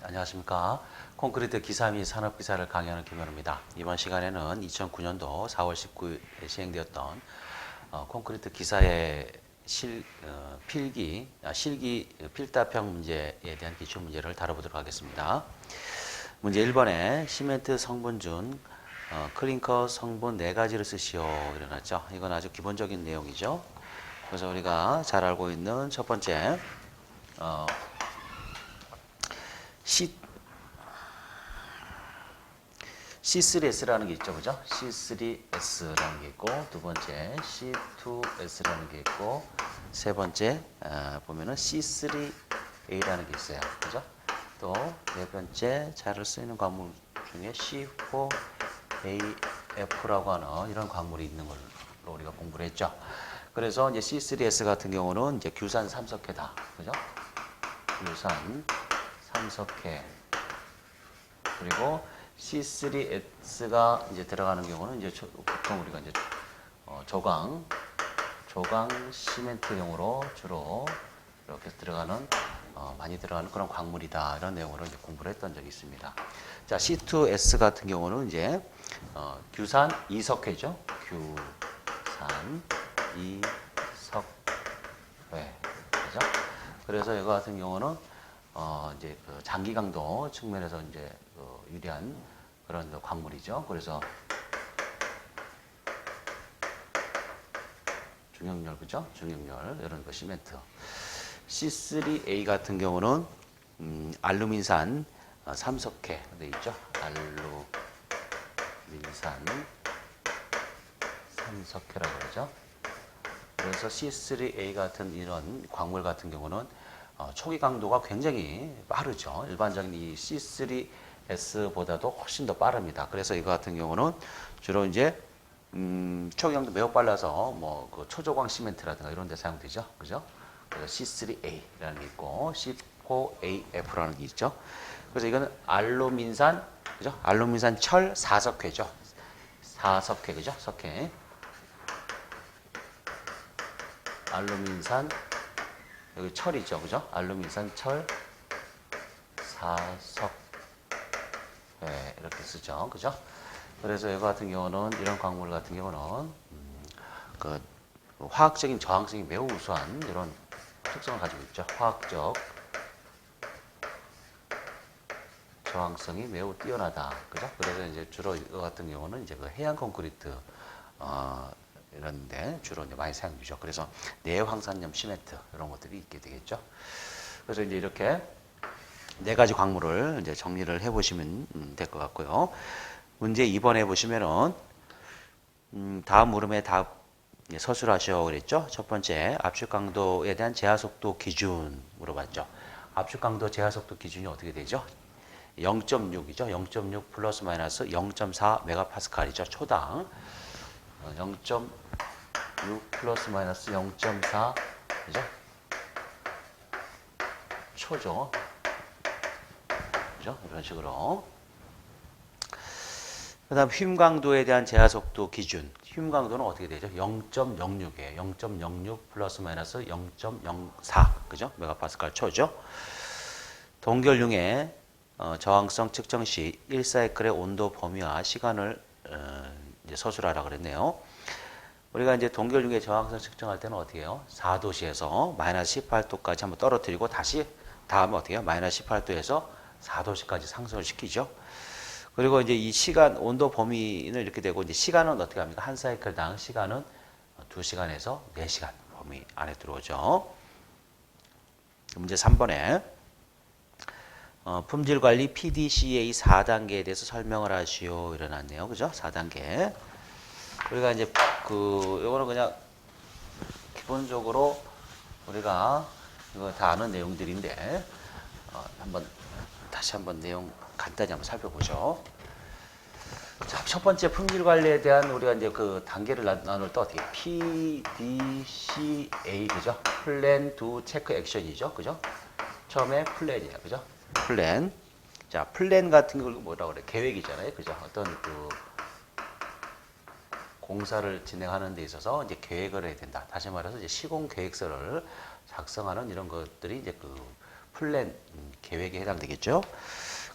안녕하십니까. 콘크리트 기사 및 산업기사를 강의하는 김현우입니다. 이번 시간에는 2009년도 4월 19일에 시행되었던 콘크리트 기사의 실기 필답형 문제에 대한 기출 문제를 다뤄보도록 하겠습니다. 문제 1번에 시멘트 성분 클링커 성분 4가지를 쓰시오 이래놨죠. 이건 아주 기본적인 내용이죠. 그래서 우리가 잘 알고 있는 첫 번째 C3S라는 게 있죠, 그죠? C3S라는 게 있고, 두 번째 C2S라는 게 있고, 세 번째 보면은 C3A라는 게 있어요, 그죠? 또 네 번째 잘 쓰이는 광물 중에 C4AF라고 하는 이런 광물이 있는 걸로 우리가 공부를 했죠. 그래서 이제 C3S 같은 경우는 이제 규산 삼석회다, 그죠? 규산 삼석회. 그리고 C3S가 이제 들어가는 경우는 이제 보통 우리가 이제 조강 시멘트용으로 주로 이렇게 들어가는 많이 들어가는 그런 광물이다 이런 내용으로 이제 공부를 했던 적이 있습니다. 자, C2S 같은 경우는 이제 규산 이석회죠. 규산 이석회, 그죠? 그래서 이거 같은 경우는 이제 그 장기 강도 측면에서 이제 유리한 그런 광물이죠. 그래서 중형열, 그죠? 중형열 이런 거 시멘트. C3A 같은 경우는 알루민산 삼석회 돼 있죠. 알루민산 삼석회라고 그러죠. 그래서 C3A 같은 이런 광물 같은 경우는 초기 강도가 굉장히 빠르죠. 일반적인 이 C3S보다도 훨씬 더 빠릅니다. 그래서 이거 같은 경우는 주로 이제 초기 강도 매우 빨라서 뭐 그 초조광 시멘트라든가 이런 데 사용되죠. 그죠? 그래서 C3A라는 게 있고 C4AF라는 게 있죠. 그래서 이거는 알루민산, 그죠? 알루민산 철 4석회죠. 4석회, 그죠? 석회. 알루민산 여기 철이죠, 그죠? 알루민산 철 4석 이렇게 쓰죠, 그죠? 그래서 이거 같은 경우는 이런 광물 같은 경우는 그 화학적인 저항성이 매우 우수한 이런 특성을 가지고 있죠. 화학적 저항성이 매우 뛰어나다, 그죠? 그래서 이제 주로 이거 같은 경우는 이제 그 해양 콘크리트 이런데 주로 이제 많이 사용되죠. 그래서 내황산염 시멘트 이런 것들이 있게 되겠죠. 그래서 이제 이렇게 네 가지 광물을 이제 정리를 해보시면 될 것 같고요. 문제 2번에 보시면은 다음 물음에 답 서술하셔 그랬죠. 첫 번째 압축 강도에 대한 제하 속도 기준 물어봤죠. 압축 강도 제하 속도 기준이 어떻게 되죠? 0.6이죠. 0.6 플러스 마이너스 0.4 메가파스칼이죠. 초당 0.6 플러스 마이너스 0.4 그죠? 초죠. 그죠? 이런 식으로. 그 다음 휨 강도에 대한 제하 속도 기준. 휨 강도는 어떻게 되죠? 0.06이에요. 0.06 플러스 마이너스 0.04 그죠? 메가파스칼 초죠. 동결융의 저항성 측정 시 1사이클의 온도 범위와 시간을 이제 서술하라 그랬네요. 우리가 이제 동결융의 저항성 측정할 때는 어떻게 해요? 4도씨에서 마이너스 18도까지 한번 떨어뜨리고 다시 다음에 어떻게 해요? 마이너스 18도에서 4도씨까지 상승을 시키죠. 그리고 이제 이 시간 온도 범위는 이렇게 되고 이제 시간은 어떻게 합니까? 한 사이클당 시간은 2시간에서 4시간 범위 안에 들어오죠. 문제 3번에 품질 관리 PDCA 4단계에 대해서 설명을 하시오 이래놨네요. 그죠? 4단계. 우리가 이제 요거는 그냥 기본적으로 우리가 이거 다 아는 내용들인데 다시 한번 내용 간단히 한번 살펴보죠. 자, 첫 번째 품질 관리에 대한 우리가 이제 그 단계를 나눌 때 어떻게 PDCA 그죠? 플랜 투 체크 액션이죠. 그죠? 처음에 플랜이에요. 그죠? 플랜. 자, 플랜 같은 걸 뭐라고 그래? 계획이잖아요. 그죠? 어떤 그 공사를 진행하는 데 있어서 이제 계획을 해야 된다. 다시 말해서 이제 시공 계획서를 작성하는 이런 것들이 이제 그 플랜 계획에 해당되겠죠.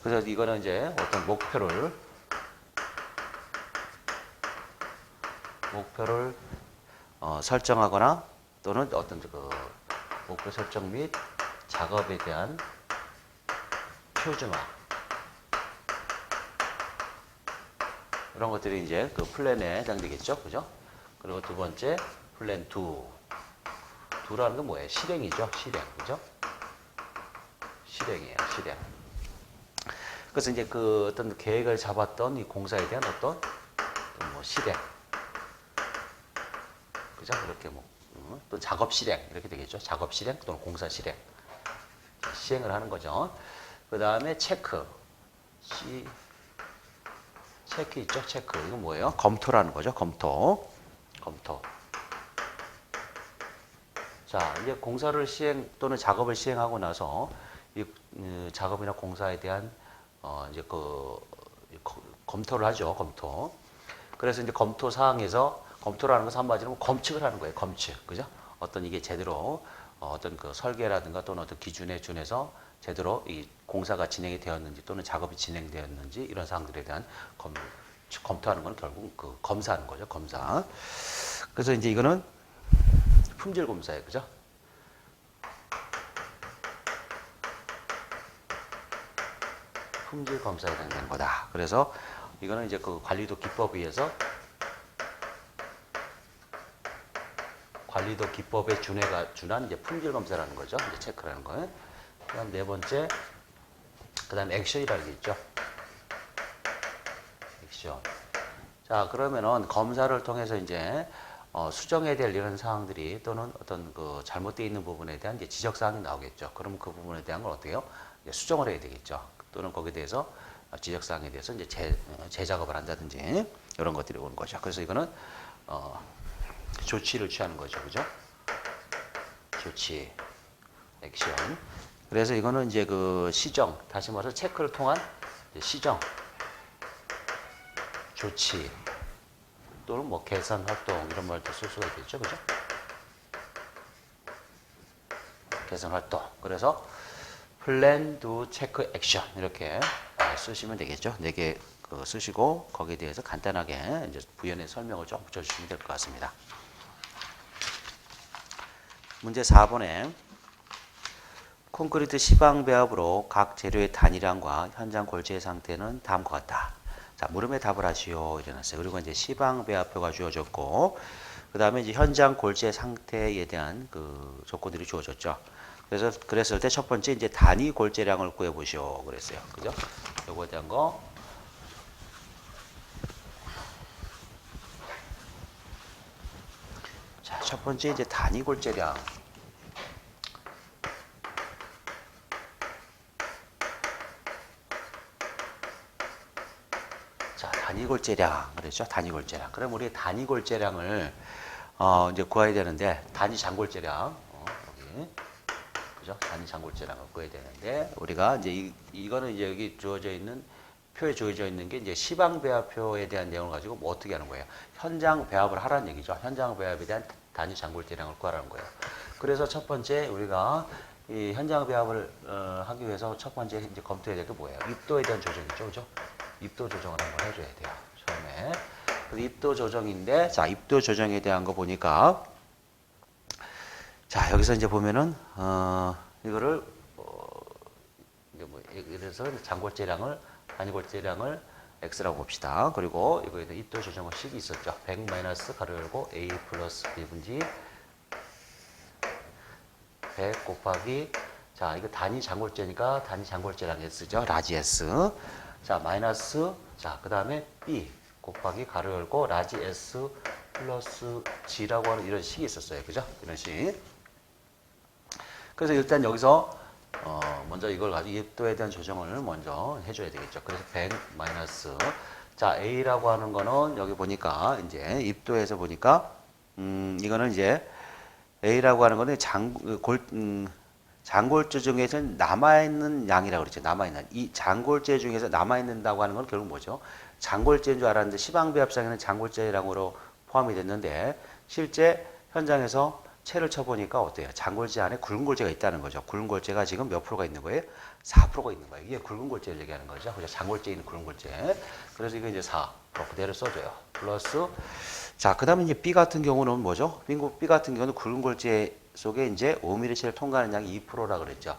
그래서 이거는 이제 어떤 목표를 설정하거나 또는 어떤 그 목표 설정 및 작업에 대한 표준화 이런 것들이 이제 그 플랜에 해당되겠죠, 그죠? 그리고 두 번째 플랜 2라는 건 뭐예요? 실행이죠, 실행, 그죠? 실행이에요, 실행. 그래서 이제 그 어떤 계획을 잡았던 이 공사에 대한 어떤 뭐 실행, 그죠? 이렇게 뭐 또 작업 실행 이렇게 되겠죠. 작업 실행 또는 공사 실행 시행을 하는 거죠. 그 다음에 체크, 체크 있죠, 체크. 이건 뭐예요? 검토라는 거죠, 검토. 자, 이제 공사를 시행 또는 작업을 시행하고 나서 이 작업이나 공사에 대한 이제 그 검토를 하죠, 검토. 그래서 이제 검토 사항에서 검토라는 것은 한마디로 검측을 하는 거예요, 검측, 그죠? 어떤 이게 제대로 어떤 그 설계라든가 또는 어떤 기준에 준해서 제대로 이 공사가 진행이 되었는지 또는 작업이 진행되었는지 이런 사항들에 대한 검토하는 건 결국 그 검사하는 거죠, 검사. 그래서 이제 이거는 품질 검사예요, 그죠? 품질 검사에 해당되는 거다. 그래서 이거는 이제 그 관리도 기법에 의해서 관리도 기법에 준한 이제 품질 검사라는 거죠. 이제 체크라는 거예요. 그다음 네 번째, 그다음 액션이라는 게 있죠. 액션. 자, 그러면은 검사를 통해서 이제 수정해야 될 이런 사항들이 또는 어떤 그 잘못되어 있는 부분에 대한 이제 지적 사항이 나오겠죠. 그럼 그 부분에 대한 걸 어떻게 해요? 이제 수정을 해야 되겠죠. 또는 거기에 대해서 지적 사항에 대해서 이제 재작업을 한다든지 이런 것들이 오는 거죠. 그래서 이거는 조치를 취하는 거죠. 그죠? 조치, 액션. 그래서 이거는 이제 그 시정, 다시 말해서 체크를 통한 시정, 조치, 또는 뭐 개선 활동 이런 말도 쓸 수가 있겠죠. 그죠? 개선 활동. 그래서 플랜, 두, 체크, 액션 이렇게 쓰시면 되겠죠. 4개 쓰시고 거기에 대해서 간단하게 이제 부연의 설명을 좀 붙여주시면 될 것 같습니다. 문제 4번에 콘크리트 시방 배합으로 각 재료의 단일량과 현장 골재의 상태는 다음과 같다. 자, 물음에 답을 하시오 이래놨어요. 그리고 이제 시방 배합표가 주어졌고, 그 다음에 이제 현장 골재 상태에 대한 그 조건들이 주어졌죠. 그래서 그랬을 때 첫 번째 이제 단위 골재량을 구해보시오 그랬어요. 그죠? 요거에 대한 거. 자, 첫 번째 이제 단위 골재량. 자, 단위 골재량 그랬죠? 단위 골재량. 그럼 우리 단위 골재량을 이제 구해야 되는데 단위 장골재량 여기 그죠? 단위 장골재량을 구해야 되는데 우리가 이제 이거는 이제 여기 주어져 있는 표에 주어져 있는 게 이제 시방 배합표에 대한 내용을 가지고 뭐 어떻게 하는 거예요? 현장 배합을 하라는 얘기죠. 현장 배합에 대한 단위 장골재량을 구하라는 거예요. 그래서 첫 번째 우리가 이 현장 배합을 하기 위해서 첫 번째 이제 검토해야 될 게 뭐예요? 입도에 대한 조정이죠, 그죠? 입도 조정을 한번 해줘야 돼요. 처음에. 그래서 입도 조정인데, 자, 입도 조정에 대한 거 보니까, 자, 여기서 이제 보면은, 이거를, 이제 뭐, 그래서 장골재량을, 단위골재량을 X라고 봅시다. 그리고 이거에 대한 입도 조정의 식이 있었죠. 100 마이너스 가로 열고 A 플러스 B분지 100 곱하기, 자, 이거 단위 장골재니까 단위 장골재량 S죠. 라지 S. 자, 마이너스, 자, 그 다음에 B 곱하기 가로 열고 라지 S 플러스 G라고 하는 이런 식이 있었어요. 그죠? 이런 식. 그래서 일단 여기서 먼저 이걸 가지고 입도에 대한 조정을 먼저 해줘야 되겠죠. 그래서 100 마이너스, 자, A라고 하는 거는 여기 보니까 이제 입도에서 보니까 이거는 이제 A라고 하는 거는 장골재 중에서 남아있는 양이라고 그랬죠. 남아있는. 이 장골재 중에서 남아있는다고 하는 건 결국 뭐죠? 장골재인 줄 알았는데 시방배합상에는 장골재량으로 포함이 됐는데 실제 현장에서 채를 쳐보니까 어때요? 장골재 안에 굵은 골재가 있다는 거죠. 굵은 골재가 지금 몇 프로가 있는 거예요? 4%가 있는 거예요. 이게 굵은 골재를 얘기하는 거죠. 그죠? 장골재에 있는 굵은 골재. 그래서 이거 이제 4 그대로 써줘요. 플러스 자, 그 다음에 이제 B 같은 경우는 뭐죠? B 같은 경우는 굵은 골재 속에 이제 5mm를 통과하는 양이 2%라 그랬죠.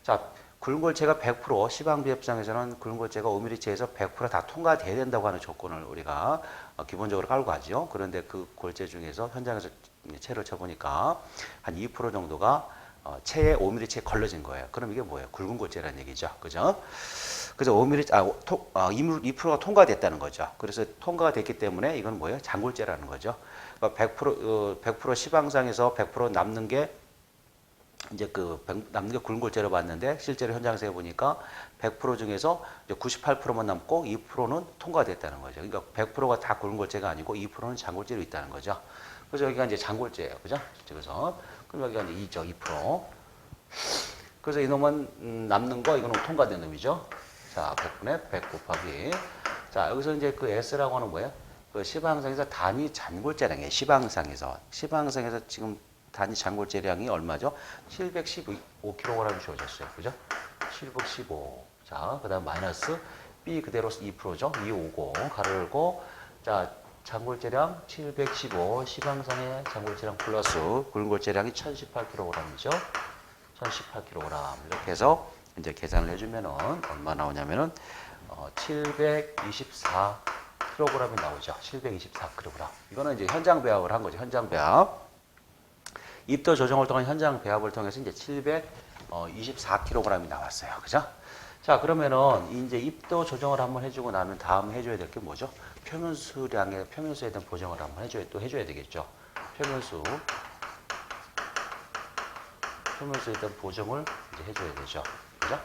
자, 굵은 골재가 100% 시방비협상에서는 굵은 골재가 5mm에서 100%다 통과돼야 된다고 하는 조건을 우리가 기본적으로 깔고 가죠. 그런데 그 골재 중에서 현장에서 채를 쳐보니까 한 2% 정도가 채에 5mm 채에 걸러진 거예요. 그럼 이게 뭐예요? 굵은 골재라는 얘기죠. 그죠? 그래서 5mm, 2%가 통과됐다는 거죠. 그래서 통과가 됐기 때문에 이건 뭐예요? 장골재라는 거죠. 그러니까 100% 시방상에서 100% 남는 게 이제 남는 게 굵은 골재로 봤는데 실제로 현장에서 해보니까 100% 중에서 이제 98%만 남고 2%는 통과됐다는 거죠. 그러니까 100%가 다 굵은 골재가 아니고 2%는 장골재로 있다는 거죠. 그래서 여기가 이제 장골재예요. 그죠? 그래서 그럼 여기가 이제 2죠. 2%. 그래서 이놈은 남는 거 이거는 통과된 놈이죠. 자, 100분의 100 곱하기. 자, 여기서 이제 그 S라고 하는 뭐예요? 그 시방상에서 단위 잔골재량이에요. 시방상에서 지금 단위 잔골재량이 얼마죠? 715kg 주어졌어요. 그죠? 715. 자, 그 다음 마이너스 B 그대로 2%죠. 250. 가로 열고. 자, 잔골재량 715. 시방상의 잔골재량 플러스 굵은 골재량이 1018kg이죠. 1018kg. 이렇게 해서 이제 계산을 해주면은 얼마 나오냐면은 724kg이 나오죠. 724kg. 이거는 이제 현장 배합을 한 거죠. 현장 배합. 입도 조정을 통한 현장 배합을 통해서 이제 724kg이 나왔어요. 그죠? 자, 그러면은 이제 입도 조정을 한번 해주고 나면 다음 해줘야 될 게 뭐죠? 표면수에 대한 보정을 한번 해줘야 되겠죠. 표면수에 대한 보정을 이제 해줘야 되죠. 그죠?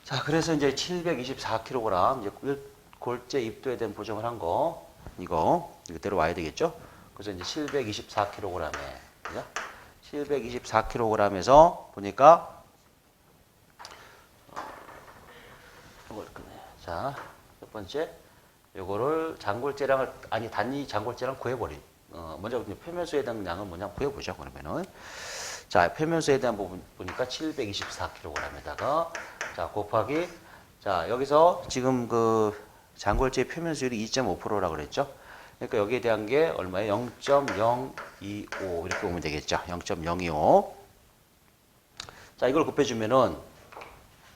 자, 그래서 이제 724kg, 이제 골재 입도에 대한 보정을 한 거, 이거대로 와야 되겠죠? 그래서 이제 724kg에, 그죠? 724kg에서 보니까, 자, 첫 번째, 요거를 단위 장골재량을 구해버린, 먼저 표면수에 대한 양을 뭐냐 구해보죠, 그러면은. 자, 표면수에 대한 부분 보니까 724kg에다가 자, 곱하기 자, 여기서 지금 그 장골재 표면수율이 2.5%라고 그랬죠? 그러니까 여기에 대한 게 얼마예요? 0.025 이렇게 보면 되겠죠? 0.025. 자, 이걸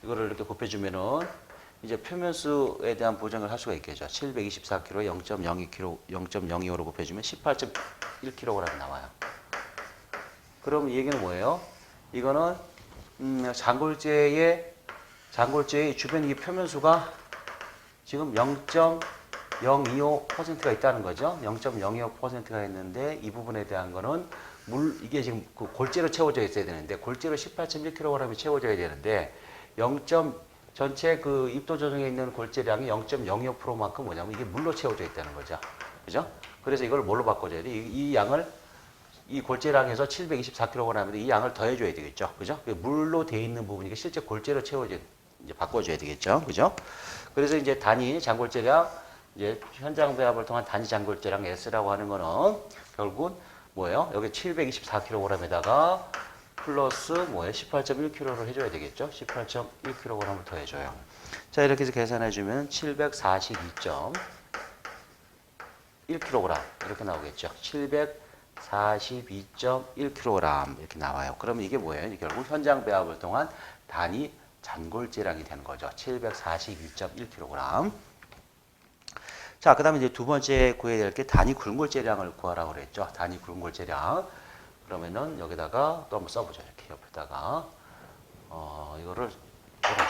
이거를 이렇게 곱해주면은 이제 표면수에 대한 보정을 할 수가 있겠죠. 724kg에 0.02kg, 0.02호로 곱해주면 18.1kg 나와요. 그럼 이 얘기는 뭐예요? 이거는 장골재의 주변 이 표면수가 지금 0.025%가 있다는 거죠. 0.025%가 있는데 이 부분에 대한 거는 이게 지금 그 골재로 채워져 있어야 되는데 골재로 18.1kg이 채워져야 되는데 전체 그 입도 조정에 있는 골재량이 0.05%만큼 뭐냐면 이게 물로 채워져 있다는 거죠. 그죠? 그래서 이걸 뭘로 바꿔줘야 돼? 이 양을 이 골재량에서 724kg인데 이 양을 더해줘야 되겠죠. 그죠? 물로 돼 있는 부분이 실제 골재로 이제 바꿔줘야 되겠죠. 그죠? 그래서 이제 단위 장골재량, 이제 현장 배합을 통한 단위 장골재량 S라고 하는 거는 결국은 뭐예요? 여기 724kg에다가 플러스 뭐예요? 18.1kg를 해줘야 되겠죠. 18.1kg을 더 해줘요. 자, 이렇게 해서 계산해주면 742.1kg 이렇게 나오겠죠. 742.1kg 이렇게 나와요. 그러면 이게 뭐예요? 결국 현장 배합을 통한 단위 잔골재량이 되는 거죠. 742.1kg. 자, 그 다음에 이제 두 번째 구해야 될 게 단위 굵골재량을 구하라고 그랬죠. 단위 굵골재량. 그러면은 여기다가 또 한번 써보죠. 이렇게 옆에다가 이거를 좀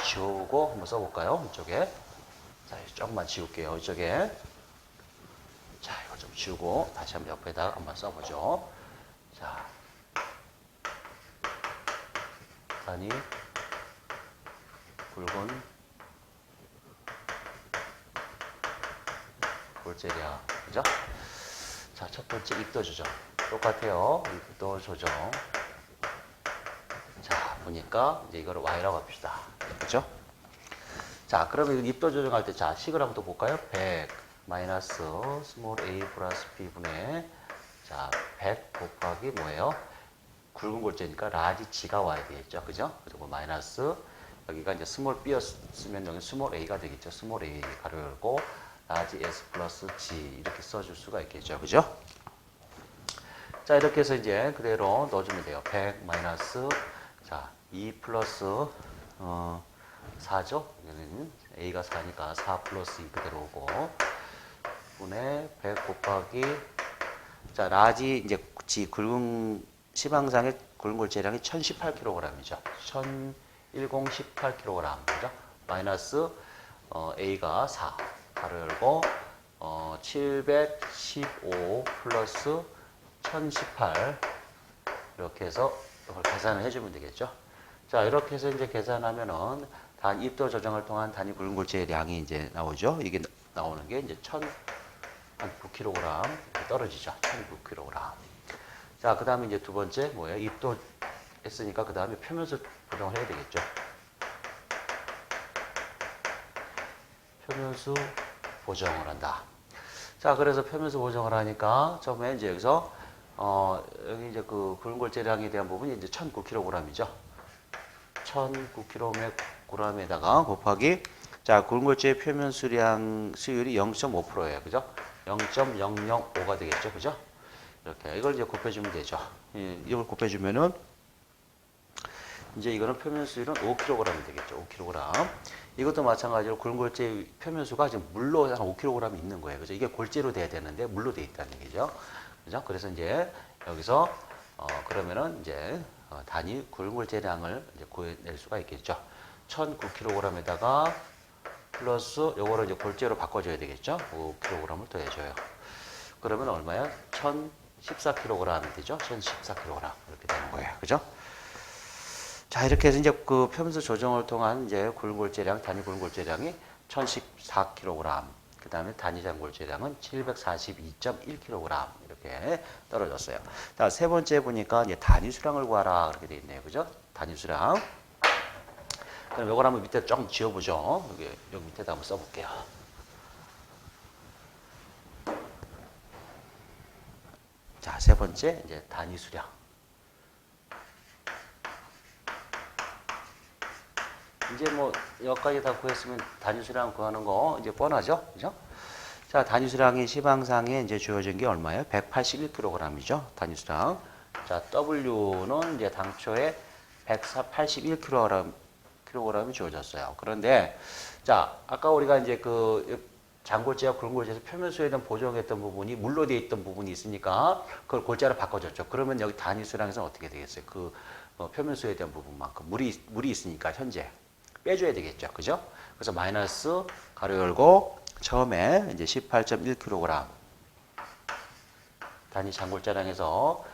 지우고 한번 써볼까요? 이쪽에. 자, 조금만 지울게요. 이쪽에. 자, 이거 좀 지우고 다시 한번 옆에다가 한번 써보죠. 자, 단위 굵은 골재량, 그죠? 자, 첫 번째 입도 조정. 똑같아요. 입도 조정. 자, 보니까 이제 이거를 Y라고 합시다. 그죠? 자, 그러면 입도 조정할 때, 자, 식을 한번 또 볼까요? 100 마이너스 스몰 a 플러스 b분의 자, 100 곱하기 뭐예요? 굵은 골재니까 라지 g가 와야 되겠죠. 그죠? 그리고 마이너스 여기가 이제 스몰 B였으면 여기 스몰 A가 되겠죠. 스몰 A 가로 열고 라지 S 플러스 G 이렇게 써줄 수가 있겠죠. 그죠? 자, 이렇게 해서 이제 그대로 넣어주면 돼요. 100 마이너스, 자, 2 플러스, 4죠? 여기는 A가 4니까 4 플러스 2 그대로 오고, 분의 100 곱하기, 자, 라지, 이제, 굵은, 시방상의 굵은 골재량이 1018kg이죠. 1018kg, 그죠? 마이너스, A가 4, 가로 열고, 715 플러스 1018 이렇게 해서 이걸 계산을 해주면 되겠죠. 자, 이렇게 해서 이제 계산하면은 입도 조정을 통한 단위 굵은 골재량이 이제 나오죠. 이게 나오는 게 이제 1009kg 이렇게 떨어지죠. 1009kg. 자, 그 다음에 이제 두 번째 뭐예요? 입도 했으니까 그 다음에 표면수 보정을 해야 되겠죠. 표면수 보정을 한다. 자, 그래서 표면수 보정을 하니까 처음에 이제 여기서 여기 이제 그 굵은 골재량에 대한 부분이 이제 1009kg이죠. 1009kg에다가 곱하기, 자, 굵은 골재의 표면 수량 수율이 0.5%예요. 그죠? 0.005가 되겠죠. 그죠? 이렇게 이걸 이제 곱해주면 되죠. 이걸 곱해주면은 이제 이거는 표면 수율은 5kg이 되겠죠. 5kg. 이것도 마찬가지로 굵은 골재 표면수가 지금 물로 한 5kg 있는 거예요. 그죠? 이게 골재로 돼야 되는데 물로 돼 있다는 얘기죠. 그죠? 그래서 이제 여기서 그러면은 이제 단위 굵은 골재량을 이제 구해낼 수가 있겠죠. 1009kg에다가 플러스 요거를 이제 골재로 바꿔줘야 되겠죠. 5kg을 더해줘요. 그러면 얼마야? 1014kg이 되죠. 1014kg 이렇게 되는 거예요. 그죠? 자, 이렇게 해서 이제 그 표면수 조정을 통한 이제 굵은 골재량, 단위 굵은 골재량이 1014kg. 그 다음에 단위 장골재량은 742.1kg 이렇게 떨어졌어요. 자, 세 번째 보니까 이제 단위 수량을 구하라 그렇게 돼 있네요. 그죠? 단위 수량. 그럼 이걸 한번 밑에 좀 지워보죠. 여기 밑에다 한번 써볼게요. 자, 세 번째 이제 단위 수량. 이제 뭐 여기까지 다 구했으면 단위 수량 구하는 거 이제 뻔하죠, 그죠? 자, 단위 수량이 시방상에 이제 주어진 게 얼마예요? 181kg이죠, 단위 수량. 자, W는 이제 당초에 181kg이 주어졌어요. 그런데 자, 아까 우리가 이제 그 장골재와 굵은 골재에서 표면수에 대한 보정했던 부분이 물로 되어 있던 부분이 있으니까 그걸 골재로 바꿔줬죠. 그러면 여기 단위 수량에서는 어떻게 되겠어요? 그 표면수에 대한 부분만큼 물이 있으니까 현재 빼줘야 되겠죠. 그죠? 그래서 마이너스 가로 열고 처음에 이제 18.1kg 단위 장골자량에서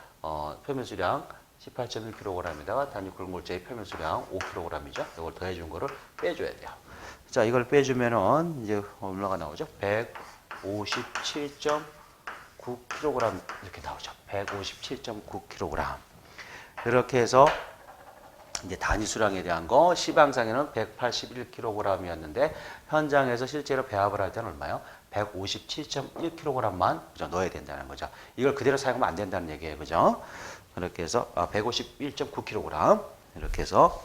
표면수량 18.1kg에다가 단위 굵은 골재의 표면수량 5kg이죠. 이걸 더해준 거를 빼줘야 돼요. 자, 이걸 빼주면은 이제 얼마가 나오죠? 157.9kg 이렇게 나오죠. 157.9kg. 이렇게 해서 이제 단위 수량에 대한 거 시방상에는 181kg이었는데 현장에서 실제로 배합을 할 때는 얼마요? 157.1kg만 넣어야 된다는 거죠. 이걸 그대로 사용하면 안 된다는 얘기예요. 그죠? 그렇게 해서 151.9kg 이렇게 해서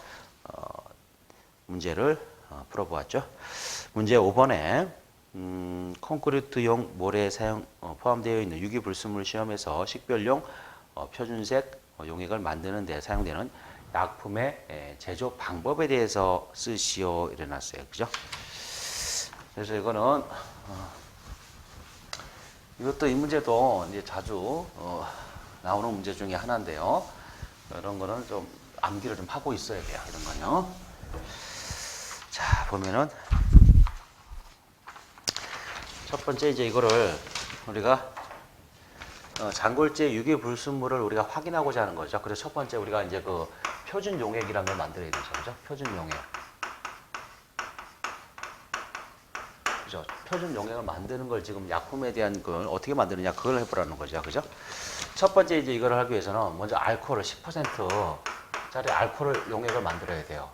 문제를 풀어보았죠. 문제 5번에 콘크리트용 모래 사용 포함되어 있는 유기불순물 시험에서 식별용 표준색 용액을 만드는 데 사용되는 약품의 제조 방법에 대해서 쓰시오 이래놨어요. 그죠? 그래서 이거는 이것도 이 문제도 이제 자주 나오는 문제 중에 하나인데요. 이런 거는 좀 암기를 좀 하고 있어야 돼요. 이런 거요. 자, 보면은 첫 번째 이제 이거를 우리가 장골재 유기불순물을 우리가 확인하고자 하는 거죠. 그래서 첫 번째 우리가 이제 그 표준 용액이라는 걸 만들어야 되죠. 그죠? 표준 용액. 그죠? 표준 용액을 만드는 걸 지금 약품에 대한 걸 어떻게 만드느냐 그걸 해보라는 거죠. 그죠? 첫 번째 이제 이거를 하기 위해서는 먼저 알코올을 10%짜리 알코올 용액을 만들어야 돼요.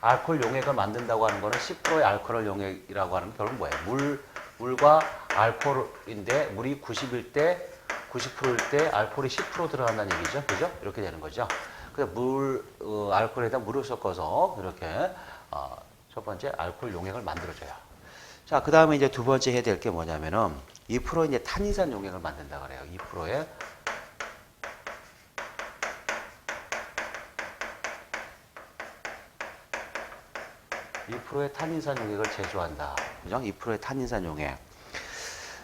알코올 용액을 만든다고 하는 거는 10%의 알코올 용액이라고 하는 게 결국 뭐예요? 물과 알코올인데 물이 90일 때 90%일 때 알코올이 10% 들어간다는 얘기죠. 그죠? 이렇게 되는 거죠. 그래서 알코올에다 물을 섞어서 이렇게 첫 번째 알코올 용액을 만들어줘요. 자, 그 다음에 이제 두 번째 해야 될 게 뭐냐면은 2% 이제 탄닌산 용액을 만든다 그래요. 2%의 탄닌산 용액을 제조한다. 그죠? 2%의 탄닌산 용액.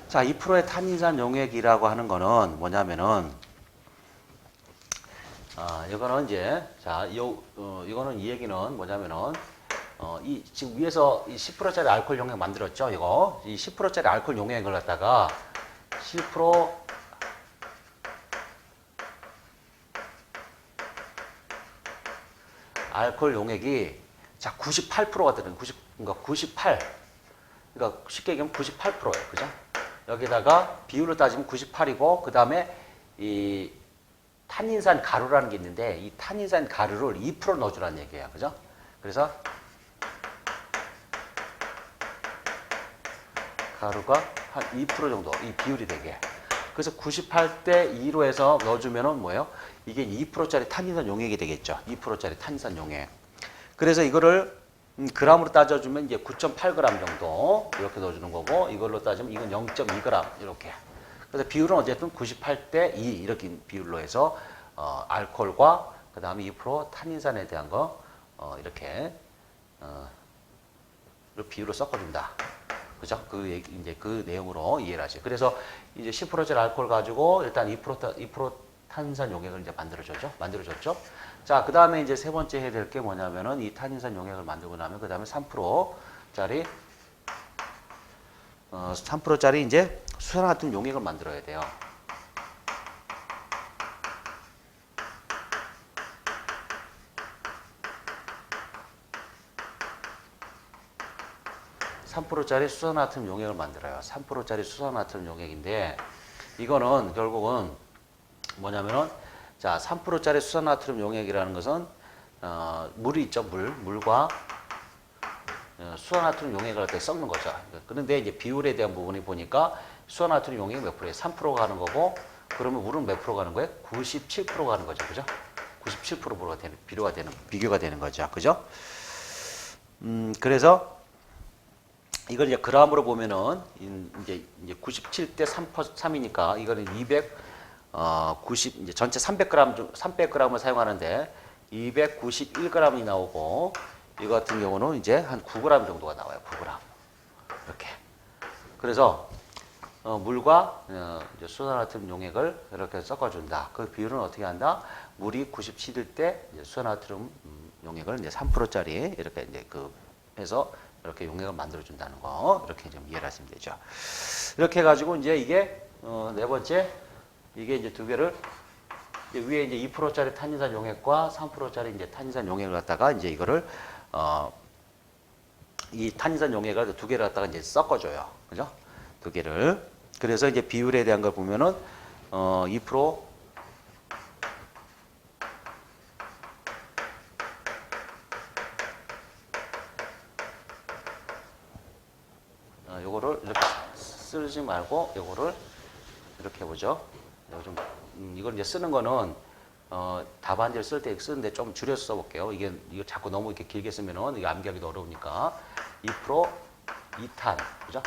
자, 2%의 탄닌산 용액이라고 하는 거는 뭐냐면은, 이거는 이제, 자, 이거는 이 얘기는 뭐냐면은, 지금 위에서 이 10%짜리 알코올 용액 만들었죠? 이 10%짜리 알코올 용액을 갖다가 10% 알코올 용액이 자, 98%가 되는, 그러니까 98. 그러니까 쉽게 얘기하면 98%예요. 그죠? 여기다가 비율로 따지면 98이고, 그 다음에 이 탄닌산 가루라는 게 있는데, 이 탄닌산 가루를 2% 넣어주라는 얘기예요. 그죠? 그래서 가루가 한 2% 정도, 이 비율이 되게. 그래서 98대 2로 해서 넣어주면은 뭐예요? 이게 2%짜리 탄닌산 용액이 되겠죠. 2%짜리 탄닌산 용액. 그래서 이거를 g으로 따져주면 이제 9.8g 정도 이렇게 넣어주는 거고, 이걸로 따지면 이건 0.2g 이렇게. 그래서 비율은 어쨌든 98대 2 이렇게 비율로 해서 알코올과 그 다음에 2% 탄닌산에 대한 거 이렇게 비율로 섞어준다. 그죠? 이제 그 내용으로 이해를 하죠. 그래서 이제 10%짜리 알코올 가지고 일단 2% 탄산 용액을 이제 만들어줬죠. 자, 그 다음에 이제 세 번째 해야 될 게 뭐냐면은 이 탄닌산 용액을 만들고 나면 그 다음에 3%짜리 3%짜리 이제 수산화탄 용액을 만들어야 돼요. (3%짜리) 수산화탄 용액을 만들어요. 3%짜리 수산화탄 용액인데 이거는 결국은 뭐냐면은 자, 3%짜리 수산나트륨 용액이라는 것은 물이 있죠. 물과 수산나트륨 용액을 갖다 섞는 거죠. 그런데 이제 비율에 대한 부분이 보니까 수산나트륨 용액이 몇 프로예요? 3% 가는 거고, 그러면 물은 몇 프로 가는 거예요? 97% 가는 거죠. 그죠? 97%가 되는, 비교가 되는 거죠. 그죠? 그래서 이걸 이제 그램으로 보면은 이제 97대 3이니까 이거는 90, 이제 전체 300g을 사용하는데 291g이 나오고, 이거 같은 경우는 이제 한 9g 정도가 나와요. 9g. 이렇게. 그래서 물과 이제 수산화탄 용액을 이렇게 섞어준다. 그 비율은 어떻게 한다? 물이 97일 때 수산화탄 용액을 이제 3%짜리 이렇게 이제 해서 이렇게 용액을 만들어준다는 거, 이렇게 좀 이해를 하시면 되죠. 이렇게 해가지고 이제 이게 네 번째, 이게 이제 두 개를 위에 이제 2%짜리 탄닌산 용액과 3%짜리 이제 탄닌산 용액을 갖다가 이제 이거를 이 탄닌산 용액을 두 개를 갖다가 이제 섞어줘요. 그죠? 두 개를. 그래서 이제 비율에 대한 걸 보면은 2% 요거를 이렇게 쓰지 말고 요거를 이렇게 해보죠. 이걸 이제 쓰는 거는 답안지를 쓸 때 쓰는데 좀 줄여서 써볼게요. 이거 자꾸 너무 이렇게 길게 쓰면은 이게 암기하기도 어려우니까 2% 2탄, 그죠?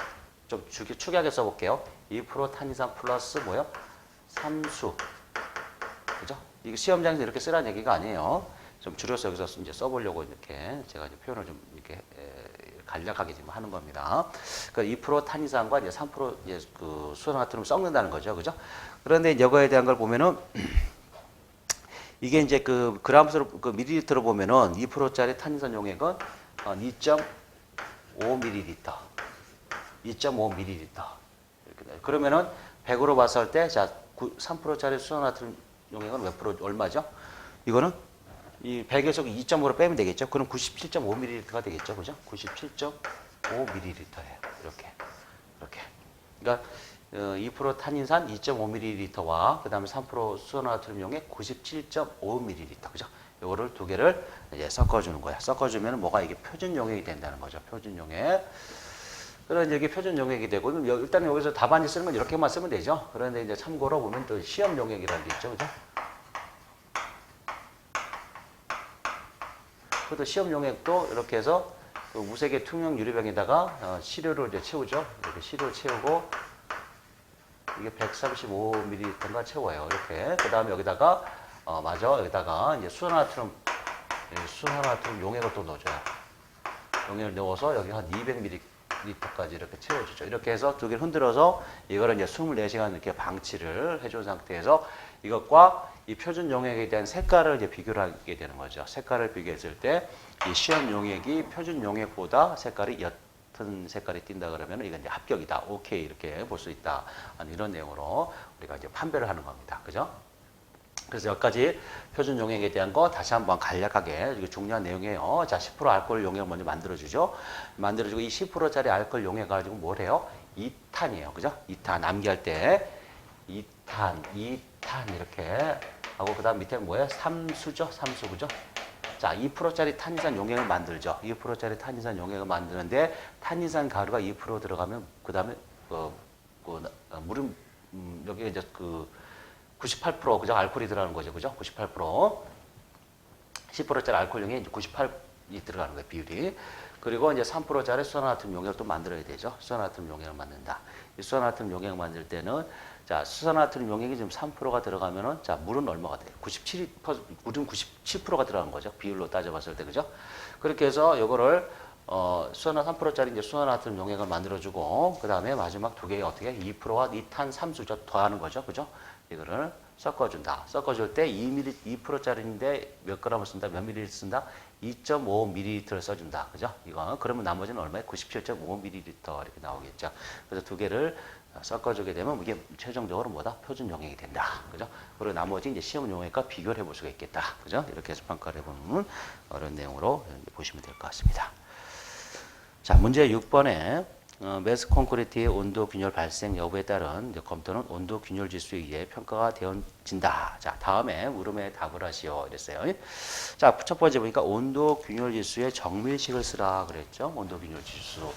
좀 축약하게 써볼게요. 2% 탄이산 플러스 뭐요? 삼수, 그죠? 이게 시험장에서 이렇게 쓰라는 얘기가 아니에요. 좀 줄여서 여기서 이제 써보려고 이렇게 제가 이제 표현을 좀 이렇게 간략하게 지금 하는 겁니다. 그러니까 2% 탄이산과 이제 3% 이제 그 수산화탄을 섞는다는 거죠, 그죠? 그런데 이거에 대한 걸 보면은 이게 이제 그 그램수로 그 밀리리터로 보면은 2%짜리 탄닌산 용액은 2.5ml, 2.5ml 이렇게. 그러면은 100으로 봤을 때 자 3%짜리 수산화탄 용액은 몇 프로 얼마죠? 이거는 이 100에서 2.5로 빼면 되겠죠. 그럼 97.5ml가 되겠죠, 그죠? 97.5ml예요. 이렇게. 그러니까 2% 탄닌산 2.5ml와 그다음에 3% 수산화탄 용액 97.5ml, 그죠? 요거를 두 개를 이제 섞어주는 거야. 섞어주면 뭐가 이게 표준 용액이 된다는 거죠. 표준 용액. 그런데 이게 표준 용액이 되고, 일단 여기서 답안지 쓰는 건 이렇게만 쓰면 되죠. 그런데 이제 참고로 보면 또 시험 용액이라는 게 있죠, 그죠? 그것도 시험 용액도 이렇게 해서 그 무색의 투명 유리병에다가 시료를 이제 채우죠. 이렇게 시료를 채우고 이게 135ml인가 채워요. 이렇게. 그 다음에 여기다가 여기다가 이제 수산화트륨 용액을 또 넣어줘요. 용액을 넣어서 여기 한 200ml까지 이렇게 채워주죠. 이렇게 해서 두 개를 흔들어서 이거를 이제 24시간 이렇게 방치를 해준 상태에서 이것과 이 표준 용액에 대한 색깔을 이제 비교를 하게 되는 거죠. 색깔을 비교했을 때 이 시험 용액이 표준 용액보다 색깔이 옅은 색깔이 띈다 그러면 이건 이제 합격이다. 오케이 이렇게 볼 수 있다. 이런 내용으로 우리가 이제 판별을 하는 겁니다. 그죠? 그래서 여기까지 표준 용액에 대한 거 다시 한번 간략하게 이게 중요한 내용이에요. 자, 10% 알코올 용액을 먼저 만들어주죠. 만들어주고 이 10%짜리 알코올 용액 가지고 뭘 해요? 2탄이에요. 그죠? 2탄 암기할 때 2탄 이렇게 하고 그 다음 밑에 뭐예요? 삼수죠? 삼수 그죠? 자, 2%짜리 탄이산 용액을 만들죠. 2%짜리 탄이산 용액을 만드는데 탄이산 가루가 2% 들어가면 그 다음에 물은 여기 이제 98% 그죠? 알코올이 들어가는 거죠. 그죠? 98% 10%짜리 알코올용이 이제 98이 들어가는 거예요. 비율이. 그리고 이제 3%짜리 수산화탄 용액을 또 만들어야 되죠. 수산화탄 용액을 만든다. 이 수산화탄 용액을 만들 때는 자, 수산화탄 용액이 지금 3%가 들어가면은 자, 물은 얼마가 돼요? 물은 97%가 들어간 거죠. 비율로 따져봤을 때 그죠? 그렇게 해서 요거를 수산화 3%짜리 이제 수산화탄 용액을 만들어주고 그 다음에 마지막 두 개의 어떻게 2%와 2탄 3수죠. 더하는 거죠. 그죠? 이거를 섞어준다. 섞어줄 때 2%짜리인데 몇 g을 쓴다? 몇 ml 쓴다? 2.5ml를 써준다. 그죠? 이거. 그러면 나머지는 얼마에? 97.5ml 이렇게 나오겠죠. 그래서 두 개를 섞어주게 되면 이게 최종적으로 뭐다? 표준 용액이 된다. 그죠? 그리고 나머지 이제 시험 용액과 비교를 해볼 수가 있겠다. 그죠? 이렇게 해서 평가를 해보는 그런 내용으로 보시면 될 것 같습니다. 자, 문제 6번에 매스 콘크리트의 온도 균열 발생 여부에 따른 검토는 온도 균열 지수에 의해 평가가 되어진다. 자, 다음에 물음에 답을 하시오. 이랬어요. 자, 첫 번째 보니까 온도 균열 지수의 정밀식을 쓰라 그랬죠. 온도 균열 지수.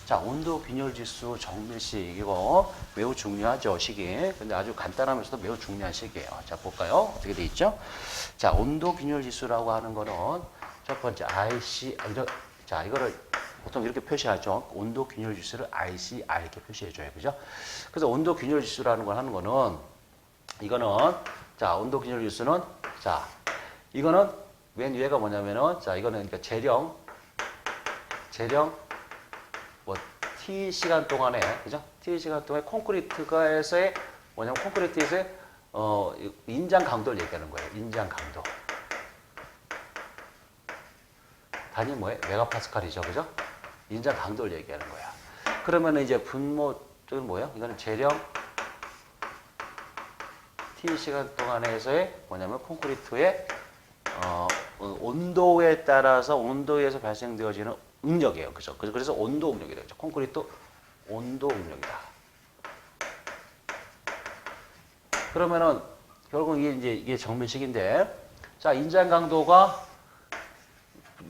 자, 온도 균열 지수 정밀식 이거 매우 중요하죠. 식이. 근데 아주 간단하면서도 매우 중요한 식이에요. 자, 볼까요? 어떻게 돼 있죠? 자, 온도 균열 지수라고 하는 거는 첫 번째 자, 이거를 보통 이렇게 표시하죠. 온도 균열 지수를 ICR 이렇게 표시해줘요. 그죠? 그래서 온도 균열 지수라는 걸 하는 거는, 이거는, 자, 온도 균열 지수는, 자, 이거는 맨 위에가 뭐냐면은, 자, 이거는 그러니까 재령, T 시간 동안에, 그죠? T 시간 동안에 콘크리트가에서의, 뭐냐면 콘크리트에서의, 인장 강도를 얘기하는 거예요. 인장 강도. 단위 뭐예요? 메가파스칼이죠. 그죠? 인장 강도를 얘기하는 거야. 그러면 이제 분모 쪽은 뭐예요? 이거는 재령 T 시간 동안에서의 뭐냐면 콘크리트의 온도에 따라서 온도에서 발생되어지는 응력이에요. 그죠? 그래서 온도 응력이라고 하죠. 콘크리트 온도 응력이다. 그러면은 결국 이게 정밀식인데, 자, 인장 강도가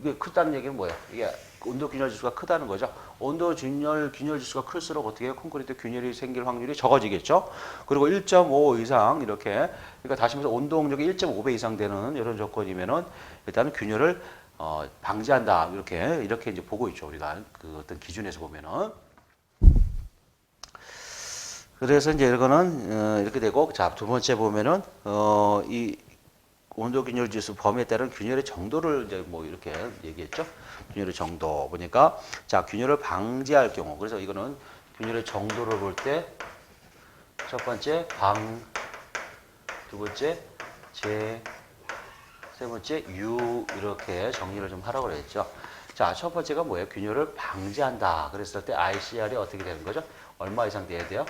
이게 크다는 얘기는 뭐예요? 이게 온도 균열 지수가 크다는 거죠. 온도 균열 지수가 클수록 어떻게 해요? 콘크리트 균열이 생길 확률이 적어지겠죠. 그리고 1.5 이상 이렇게, 그러니까 다시 말해서 온도 응력이 1.5배 이상 되는 이런 조건이면은 일단은 균열을 방지한다. 이렇게 이제 보고 있죠. 우리가 그 어떤 기준에서 보면은. 그래서 이제 이거는 이렇게 되고, 자, 두 번째 보면은 이 온도 균열 지수 범위에 따른 균열의 정도를 이제 뭐 이렇게 얘기했죠. 균열의 정도 보니까, 자, 균열을 방지할 경우, 그래서 이거는 균열의 정도를 볼 때 첫 번째 두 번째 세 번째 이렇게 정리를 좀 하라고 그랬죠. 자, 첫 번째가 뭐예요? 균열을 방지한다. 그랬을 때 ICR이 어떻게 되는 거죠? 얼마 이상 돼야 돼요?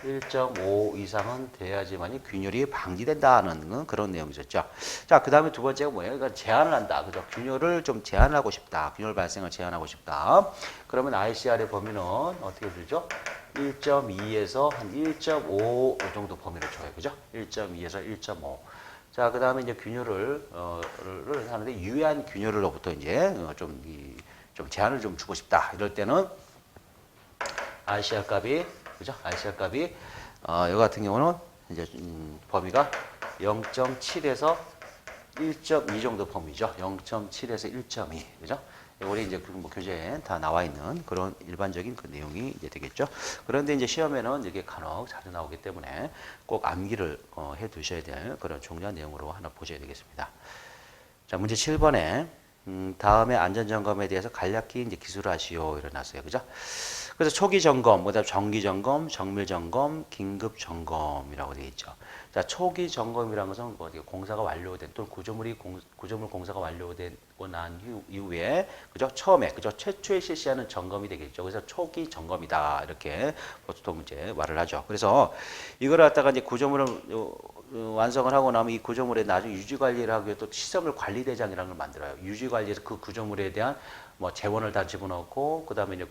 1.5 이상은 돼야지만이 균열이 방지된다는 그런 내용이었죠. 자, 그 다음에 두 번째가 뭐예요? 그러니까 제한을 한다. 그죠? 균열을 좀 제한하고 싶다. 균열 발생을 제한하고 싶다. 그러면 ICR의 범위는 어떻게 되죠? 1.2에서 한 1.5 정도 범위를 줘요. 그죠? 1.2에서 1.5. 자, 그 다음에 이제 균열을 하는데 유해한 균열로부터 이제 좀 제한을 좀 주고 싶다. 이럴 때는 ICR 값이, 그죠? ICR 값이 여기 같은 경우는 이제 범위가 0.7에서 1.2 정도 폼이죠. 0.7에서 1.2. 그죠? 우리 이제 뭐 교재에 다 나와 있는 그런 일반적인 그 내용이 이제 되겠죠. 그런데 이제 시험에는 이게 간혹 자주 나오기 때문에 꼭 암기를 해 두셔야 될 그런 중요한 내용으로 하나 보셔야 되겠습니다. 자, 문제 7번에 다음에 안전점검에 대해서 간략히 이제 기술하시오 일어났어요. 그죠? 그래서 초기 점검, 그다음 정기 점검, 정밀 점검, 긴급 점검이라고 되어 있죠. 자, 초기 점검이라는 것은 뭐 공사가 완료된 또는 구조물 공사가 완료되고 난 이후에 그죠? 처음에 그죠? 최초에 실시하는 점검이 되겠죠. 그래서 초기 점검이다 이렇게 보통 이제 말을 하죠. 그래서 이걸 갖다가 이제 구조물을 완성을 하고 나면 이 구조물에 나중에 유지 관리를 하기 위해 또 시설물 관리대장이라는 걸 만들어요. 유지 관리에서 그 구조물에 대한 뭐 재원을 다 집어넣고 그다음에 이제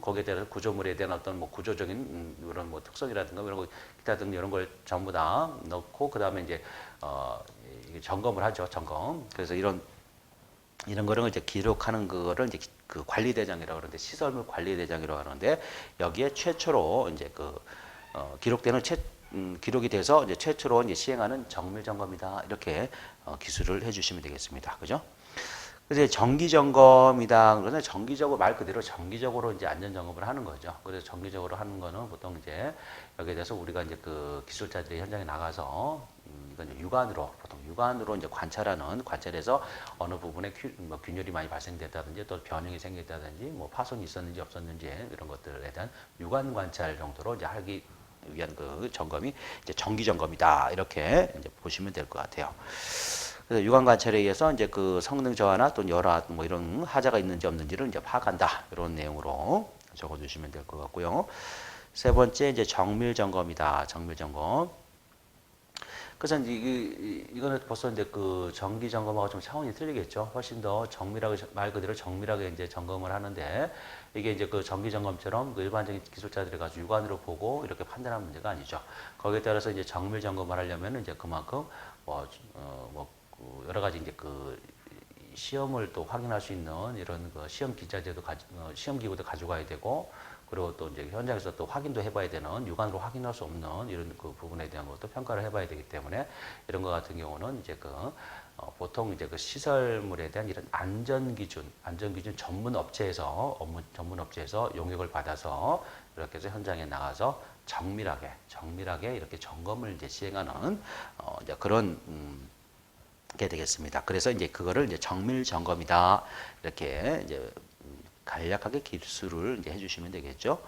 거기에 대한 구조물에 대한 어떤 뭐 구조적인 이런 뭐 특성이라든가 이런 거 기타 등 이런 걸 전부 다 넣고 그다음에 이제 이게 점검을 하죠. 점검. 그래서 이런 거를 이제 기록하는 그거를 이제 그 관리대장이라고 그러는데 시설물 관리대장이라고 하는데 여기에 최초로 이제 기록되는 기록이 돼서 이제 최초로 이제 시행하는 정밀 점검이다. 이렇게 기술을 해주시면 되겠습니다. 그죠? 그래서 정기 점검이다. 그러면 정기적으로 말 그대로 정기적으로 이제 안전 점검을 하는 거죠. 그래서 정기적으로 하는 거는 보통 이제 여기에 대해서 우리가 이제 그 기술자들이 현장에 나가서 이건 이제 보통 육안으로 이제 관찰해서 어느 부분에 균열이 많이 발생됐다든지 또 변형이 생겼다든지 뭐 파손이 있었는지 없었는지 이런 것들에 대한 육안 관찰 정도로 이제 하기 위한 그 점검이 이제 정기 점검이다. 이렇게 이제 보시면 될 것 같아요. 그래서 육안 관찰에 의해서 이제 그 성능 저하나 또 열화 뭐 이런 하자가 있는지 없는지를 이제 파악한다. 이런 내용으로 적어 주시면 될 것 같고요. 세 번째 이제 정밀 점검이다. 정밀 점검. 그래서 이거는 벌써 이제 그 정기 점검하고 좀 차원이 틀리겠죠. 훨씬 더 정밀하게 말 그대로 정밀하게 이제 점검을 하는데 이게 이제 그 정기 점검처럼 그 일반적인 기술자들이 가지고 육안으로 보고 이렇게 판단하는 문제가 아니죠. 거기에 따라서 이제 정밀 점검을 하려면 이제 그만큼 여러 가지 이제 그 시험을 또 확인할 수 있는 이런 그 시험 기자재도 시험 기구도 가져가야 되고 그리고 또 이제 현장에서 또 확인도 해봐야 되는 육안으로 확인할 수 없는 이런 그 부분에 대한 것도 평가를 해봐야 되기 때문에 이런 것 같은 경우는 이제 보통 이제 그 시설물에 대한 이런 안전 기준 전문 업체에서 용역을 받아서 이렇게 해서 현장에 나가서 정밀하게 이렇게 점검을 이제 시행하는 이제 그런 게 되겠습니다. 그래서 이제 그거를 이제 정밀 점검이다. 이렇게 이제 간략하게 기술을 이제 해주시면 되겠죠.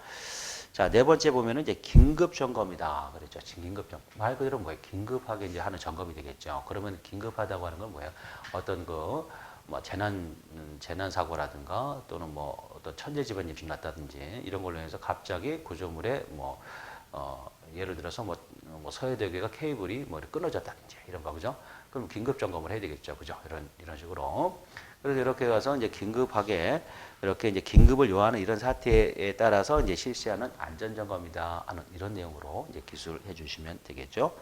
자, 네 번째 보면은 이제 긴급 점검이다. 그랬죠. 긴급 점검. 말 그대로 뭐예요? 긴급하게 이제 하는 점검이 되겠죠. 그러면 긴급하다고 하는 건 뭐예요? 어떤 뭐 재난 사고라든가 또는 뭐 어떤 천재지변 임신 났다든지 이런 걸로 해서 갑자기 구조물에 예를 들어서 뭐 서해대교가 케이블이 뭐 끊어졌다든지 이런 거 그죠? 그럼 긴급 점검을 해야 되겠죠. 그죠? 이런 식으로. 그래서 이렇게 가서 이제 긴급하게 이렇게 이제 긴급을 요하는 이런 사태에 따라서 이제 실시하는 안전 점검이다 하는 이런 내용으로 이제 기술해 주시면 되겠죠.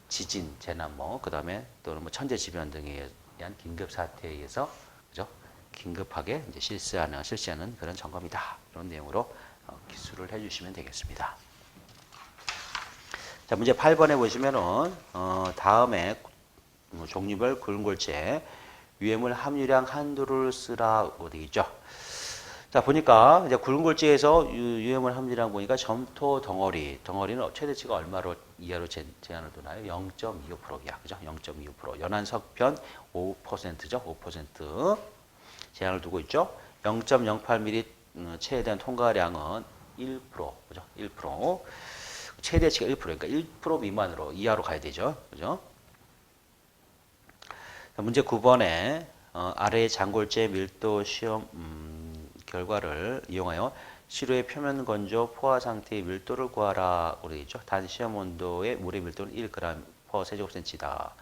지진, 재난 그다음에 또는 뭐 천재지변 등에 의한 긴급 사태에 의해서 그죠? 긴급하게 이제 실시하는 그런 점검이다. 이런 내용으로 기술을 해 주시면 되겠습니다. 자, 문제 8번에 보시면은 다음에 종류별 굵은골재 유해물 함유량 한도를 쓰라고 되어 있죠. 자, 보니까 이제 굵은골재에서 유해물 함유량 보니까 점토 덩어리는 최대치가 얼마로 이하로 제한을 두나요? 0.25%야. 그죠? 0.25%. 연한 석편 5%죠. 5% 제한을 두고 있죠. 0.08mm 최대한 통과량은 1%. 그죠? 1%. 최대치가 1%. 그러니까 1% 미만으로 이하로 가야 되죠. 그죠? 문제 9번에 아래의 장골재 밀도 시험 결과를 이용하여 시료의 표면 건조 포화 상태의 밀도를 구하라고 되어 있죠. 단 시험 온도의 물의 밀도는 1g per 세제곱센치다.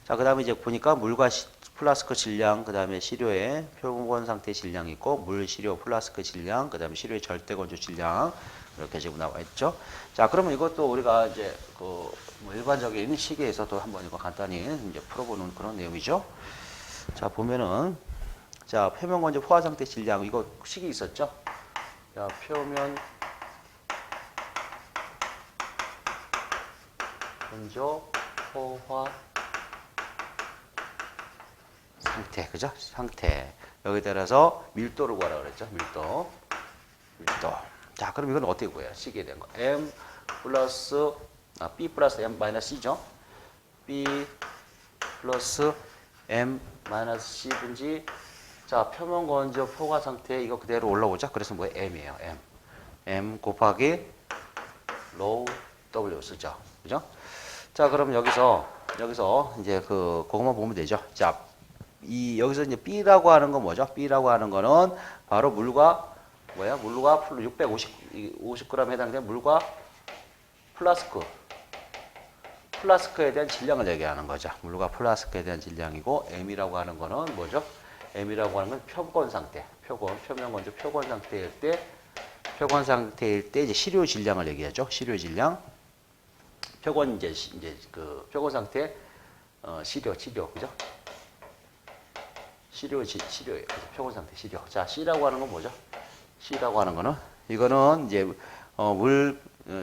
자, 그 다음에 이제 보니까 물과 플라스크 질량, 그 다음에 시료의 표면 상태 질량이 있고 물, 시료, 플라스크 질량, 그 다음에 시료의 절대 건조 질량 이렇게 지금 나와 있죠. 자, 그러면 이것도 우리가 이제 뭐 일반적인 시계에서도 한번 이거 간단히 이제 풀어보는 그런 내용이죠. 자, 보면은 자, 표면 건조 포화 상태 질량 이거 식이 있었죠. 자, 표면 건조 포화 상태, 그죠? 상태. 여기 따라서 밀도를 구하라 그랬죠? 밀도. 자, 그럼 이건 어떻게 구해요? C게 된 거. M 플러스, B 플러스 M 마이너스 C죠? B 플러스 M 마이너스 C분지, 자, 표면 건조 포화 상태 이거 그대로 올라오죠? 그래서 뭐예요? M이에요. M 곱하기 로우 W 쓰죠. 그죠? 자, 그럼 여기서 이제 그거만 보면 되죠. 자, 여기서 이제 B라고 하는 건 뭐죠? B라고 하는 거는 바로 물과 뭐야? 물과 650g에 해당되는 물과 플라스크에 대한 질량을 얘기하는 거죠. 물과 플라스크에 대한 질량이고, M이라고 하는 거는 뭐죠? M이라고 하는 건 표면 상태, 표면 건조 표건 상태일 때 이제 시료 질량을 얘기하죠. 시료 질량. 표건 이제 그 표건 상태 시료 그죠? 시료예요. 표건 상태 시료. 자, C라고 하는 건 뭐죠? C라고 하는 거는 이거는 이제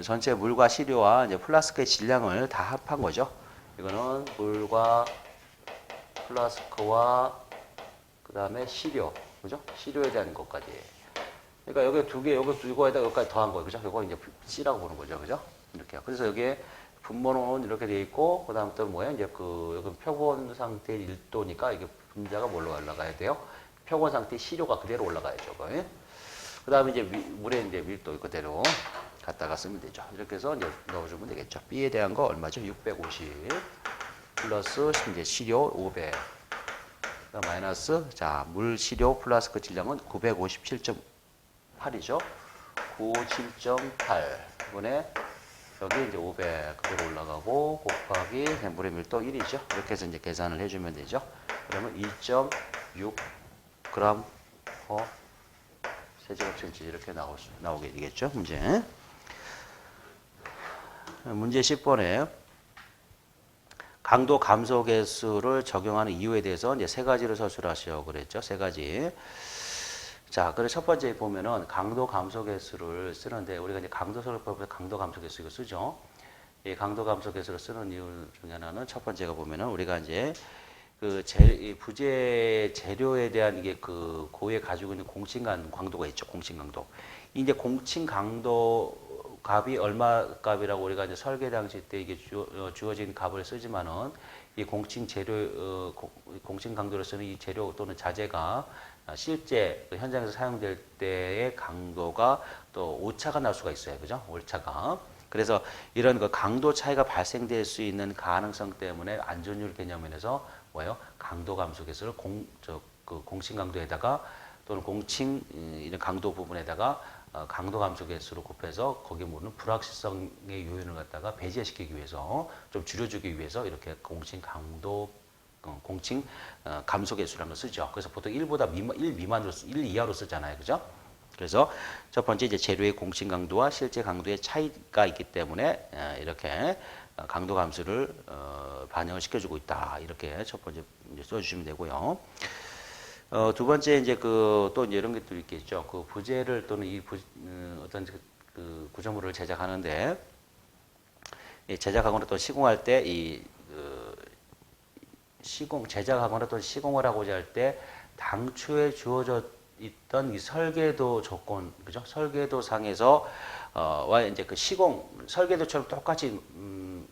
전체 물과 시료와 이제 플라스크의 질량을 다 합한 거죠. 이거는 물과 플라스크와 그다음에 시료, 그죠? 시료에 대한 것까지. 그러니까 여기 두 개, 이거에다 여기까지 더한 거예요, 그죠? 이거 이제 C라고 보는 거죠, 그죠? 이렇게. 그래서 여기에 분모는 이렇게 돼 있고, 그다음 또 뭐야? 이제 여기 표본 상태 1도니까 이게 분자가 뭘로 올라가야 돼요? 표본 상태 시료가 그대로 올라가야죠, 거의. 그다음에 이제 물에 이제 밀도 그대로 갖다가 쓰면 되죠. 이렇게 해서 이제 넣어주면 되겠죠. B에 대한 거 얼마죠? 650 플러스 이제 시료 500 마이너스, 자, 물 시료 플라스크 질량은 957.8이죠. 97.8 분에 여기 이제 500 그대로 올라가고 곱하기 물의 밀도 1이죠. 이렇게 해서 이제 계산을 해주면 되죠. 그러면 2.6g per 세제곱센치 이렇게 나오게 되겠죠. 문제 10번에 강도 감소 계수를 적용하는 이유에 대해서 이제 세 가지를 서술하시오 그랬죠. 세 가지. 자, 그래서 첫 번째 보면은 강도 감소 계수를 쓰는데, 우리가 이제 강도설법에서 강도 감소 계수 이거 쓰죠. 이 강도 감소 계수를 쓰는 이유 중에 하나는 첫 번째가 보면은 우리가 이제 이 부재 재료에 대한 이게 그 고에 가지고 있는 공칭 강도가 있죠. 공칭 강도. 이제 공칭 강도 값이 얼마 값이라고 우리가 이제 설계 당시 때 이게 주어진 값을 쓰지만은 이 공칭 재료, 공칭 강도를 쓰는 이 재료 또는 자재가 실제 현장에서 사용될 때의 강도가 또 오차가 날 수가 있어요. 그죠? 오차가. 그래서 이런 그 강도 차이가 발생될 수 있는 가능성 때문에 안전율 개념면에서 뭐예요? 강도 감소 계수를 공칭 강도에다가 또는 공칭 이런 강도 부분에다가 강도 감소 계수로 곱해서 거기에 모르는 불확실성의 요인을 갖다가 배제시키기 위해서 좀 줄여주기 위해서 이렇게 공칭 감소 계수라는 걸 쓰죠. 그래서 보통 1 미만으로 1 이하로 쓰잖아요. 그죠? 그래서 첫 번째 이제 재료의 공칭 강도와 실제 강도의 차이가 있기 때문에 이렇게 강도 감소를 반영을 시켜주고 있다. 이렇게 첫 번째 이제 써주시면 되고요. 두 번째 이제 또 이제 이런 것도 있겠죠. 그 부재를 또는 어떤 그 구조물을 제작하는데, 제작하거나 또 시공할 때 제작하거나 또 시공을 하고자 할 때 당초에 주어져 있던 이 설계도 조건, 그죠? 설계도 상에서 와 이제 그 설계도처럼 똑같이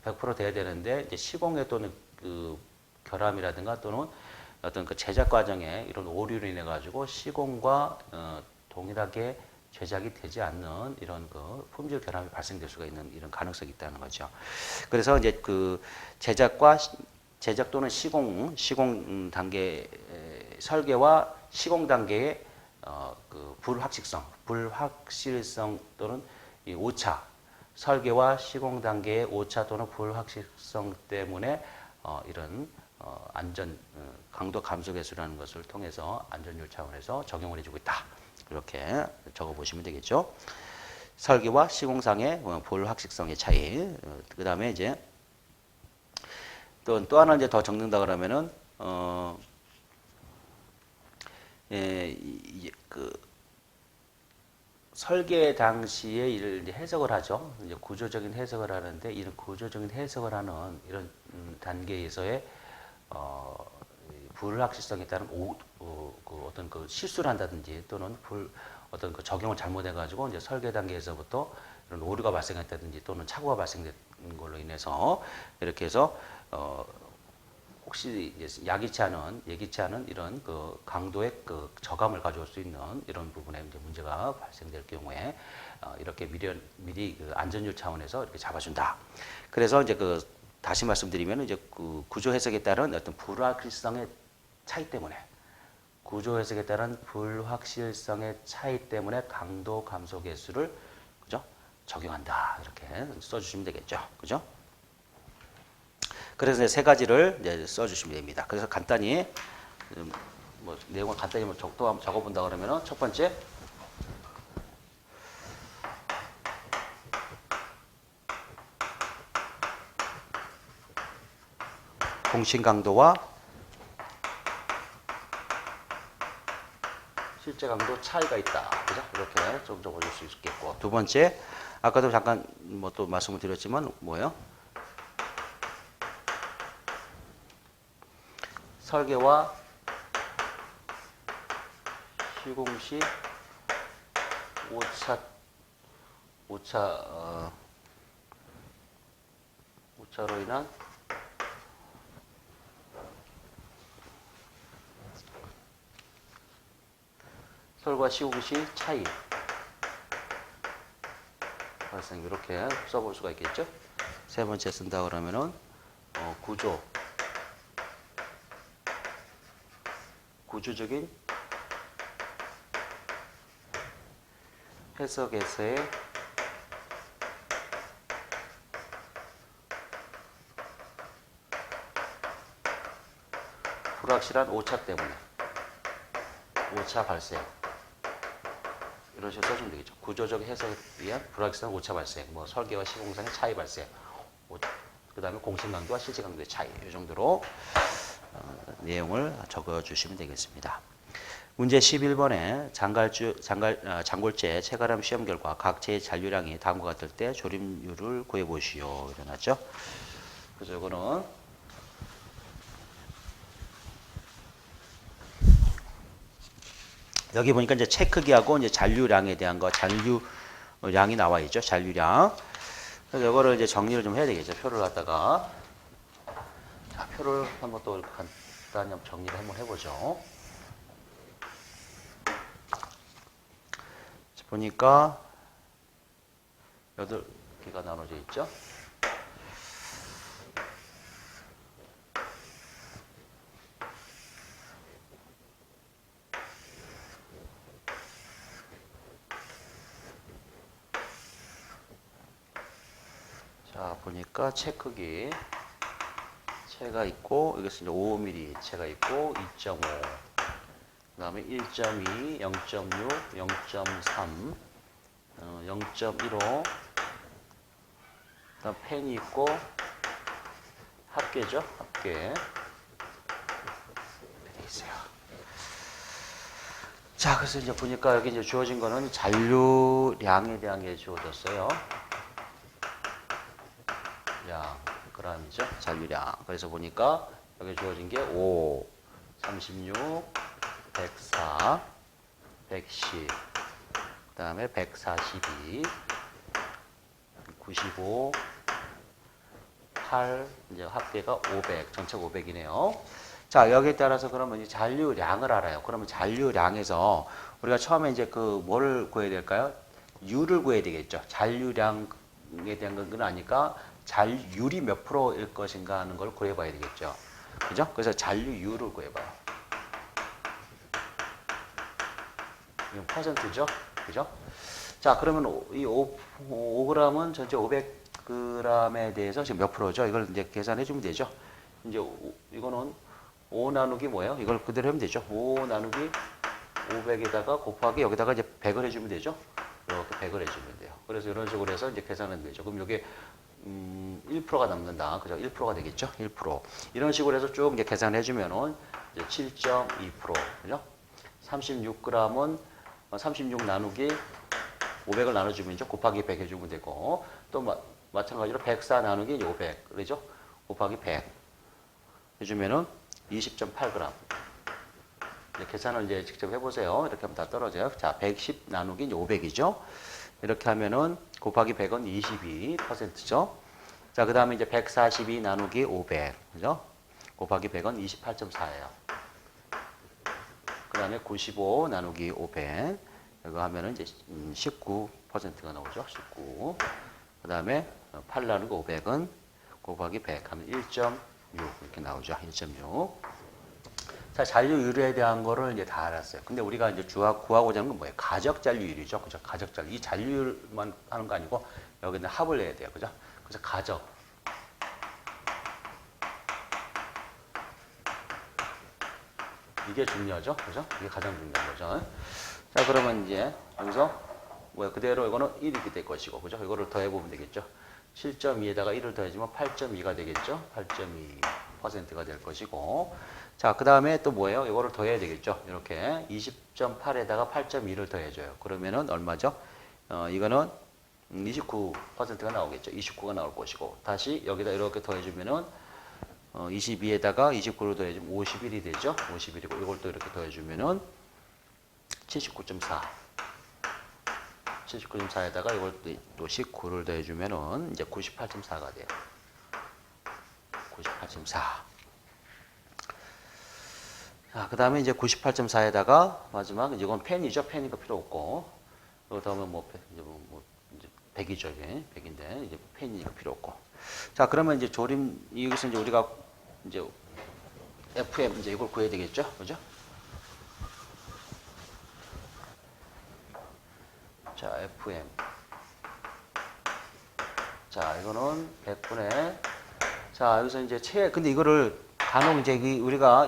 100% 돼야 되는데, 이제 시공에 또는 그 결함이라든가 또는 어떤 그 제작 과정에 이런 오류로 인해 가지고 시공과 동일하게 제작이 되지 않는 이런 그 품질 결함이 발생될 수가 있는 이런 가능성이 있다는 거죠. 그래서 이제 그 제작 또는 시공 단계 설계와 시공 단계의 그 불확실성 또는 이 오차, 설계와 시공 단계의 오차 또는 불확실성 때문에 이런 강도 감소 계수라는 것을 통해서 안전율 차원에서 적용을 해주고 있다. 이렇게 적어 보시면 되겠죠. 설계와 시공상의 불확실성의 차이. 그 다음에 이제 또 하나 이제 더 적는다 그러면은 그 설계 당시에 이를 이제 해석을 하죠. 이제 구조적인 해석을 하는데, 이런 구조적인 해석을 하는 이런 단계에서의 불확실성에 따른 어떤 그 실수를 한다든지 또는 어떤 그 적용을 잘못해가지고 이제 설계 단계에서부터 이런 오류가 발생했다든지 또는 착오가 발생된 걸로 인해서 이렇게 해서 혹시 예기치 않은 이런 그 강도의 그 저감을 가져올 수 있는 이런 부분에 이제 문제가 발생될 경우에 이렇게 미리 그 안전율 차원에서 이렇게 잡아준다. 그래서 이제 그 다시 말씀드리면 이제 그 구조 해석에 따른 어떤 불확실성의 차이 때문에 구조 해석에 따른 불확실성의 차이 때문에 강도 감소 계수를 그죠? 적용한다. 이렇게 써주시면 되겠죠. 그죠? 그래서 세 가지를 이제 써주시면 됩니다. 그래서 간단히 뭐 내용을 간단히 적어본다 그러면은 첫 번째 공신 강도와 실제 강도 차이가 있다. 그죠? 이렇게 좀 적어줄 수 있겠고. 두 번째, 아까도 잠깐 뭐 또 말씀을 드렸지만 뭐예요? 설계와 시공 시 오차로 인한 설과 시공 시 차이 발생 이렇게 써볼 수가 있겠죠. 세 번째 쓴다 그러면은 구조적인 해석에서의 불확실한 오차 때문에 오차 발생 이런 식으로 써주면 되겠죠. 구조적 해석에 의한 불확실한 오차 발생, 뭐 설계와 시공상의 차이 발생, 그 다음에 공신 강도와 실제 강도의 차이 이 정도로 내용을 적어주시면 되겠습니다. 문제 11번에 장골재 체가람 시험 결과 각 재의 잔류량이 다음과 같을 때 조림률을 구해보시오. 이래놨죠. 그래서 이거는 여기 보니까 이제 체 크기하고 이제 잔류량에 대한 거, 잔류량이 나와 있죠. 잔류량. 그래서 이거를 이제 정리를 좀 해야 되겠죠. 표를 갖다가. 자, 표를 한번 또 간단히 정리를 한번 해보죠. 보니까 8개가 나눠져 있죠. 자, 보니까 체 크기 체가 있고 여기서 이제 5mm 체가 있고 2.5 그 다음에 1.2, 0.6, 0.3, 0.15 그다음 펜이 있고 합계죠. 합계 이렇게 돼 있어요. 자, 그래서 이제 보니까 여기 이제 주어진 거는 잔류량에 대한 게 주어졌어요. 양, g이죠. 잔류량. 그래서 보니까 여기 주어진 게 5, 36, 104, 110, 그 다음에 142, 95, 8, 이제 합계가 500, 전체 500이네요. 자, 여기에 따라서 그러면 이 잔류량을 알아요. 그러면 잔류량에서 우리가 처음에 이제 뭐를 구해야 될까요? U를 구해야 되겠죠. 잔류량에 대한 건 아니까 잔율이 몇 프로일 것인가 하는 걸 구해봐야 되겠죠. 그죠? 그래서 잔류율을 구해봐요. 이건 퍼센트죠. 그죠? 자, 그러면 이 5g은 전체 500g에 대해서 지금 몇 프로죠? 이걸 이제 계산해 주면 되죠. 이제 이거는 5 나누기 뭐예요? 이걸 그대로 하면 되죠. 5 나누기 500에다가 곱하기 여기다가 이제 100을 해주면 되죠. 이렇게 100을 해주면 돼요. 그래서 이런 식으로 해서 이제 계산하면 되죠. 그럼 이게 1%가 남는다. 그죠? 1%가 되겠죠? 1%. 이런 식으로 해서 쭉 이제 계산해 주면은 이제 7.2%. 그죠? 36g은 36 나누기 500을 나눠주면 이제 곱하기 100 해주면 되고, 또 마찬가지로 104 나누기 500. 그러죠? 곱하기 100 해주면은 20.8g. 계산을 이제 직접 해보세요. 이렇게 하면 다 떨어져요. 자, 110 나누기 500이죠. 이렇게 하면은 곱하기 100은 22%죠. 자, 그 다음에 이제 142 나누기 500. 그죠? 곱하기 100은 28.4예요. 그 다음에 95 나누기 500. 이거 하면은 이제 19%가 나오죠. 19. 그 다음에 8 나누기 500은 곱하기 100 하면 1.6 이렇게 나오죠. 1.6. 자, 잔류율에 대한 거를 이제 다 알았어요. 근데 우리가 이제 구하고자 하는 건 뭐예요? 가적 잔류율이죠. 그죠? 가적 잔류. 이 잔류율만 하는 거 아니고 여기는 합을 내야 돼요. 그죠? 그래서 가적. 이게 중요하죠. 그죠? 이게 가장 중요한 거죠. 자, 그러면 이제 여기서 뭐야? 그대로 이거는 1이 될 것이고. 그죠? 이거를 더해 보면 되겠죠. 7.2에다가 1을 더해주면 8.2가 되겠죠. 8.2%가 될 것이고. 자, 그 다음에 또 뭐예요? 이거를 더해야 되겠죠. 이렇게 20.8에다가 8.2를 더해줘요. 그러면은 얼마죠? 이거는 29%가 나오겠죠. 29가 나올 것이고. 다시 여기다 이렇게 더해주면은 22에다가 29를 더해주면 51이 되죠. 51이고 이걸 또 이렇게 더해주면은 79.4. 79.4에다가 이걸 또 19를 더해주면은 이제 98.4가 돼요. 98.4. 자, 그 다음에 이제 98.4에다가 마지막 이건 펜이죠. 펜이가 필요 없고. 그 다음에 이제 100이죠. 이게 100인데 이제 펜이니까 필요 없고. 자, 그러면 이제 여기서 이제 우리가 이제 FM 이제 이걸 구해야 되겠죠. 그죠? 자, FM. 자, 이거는 100분의. 자, 여기서 이제 근데 이거를 간혹 이제 우리가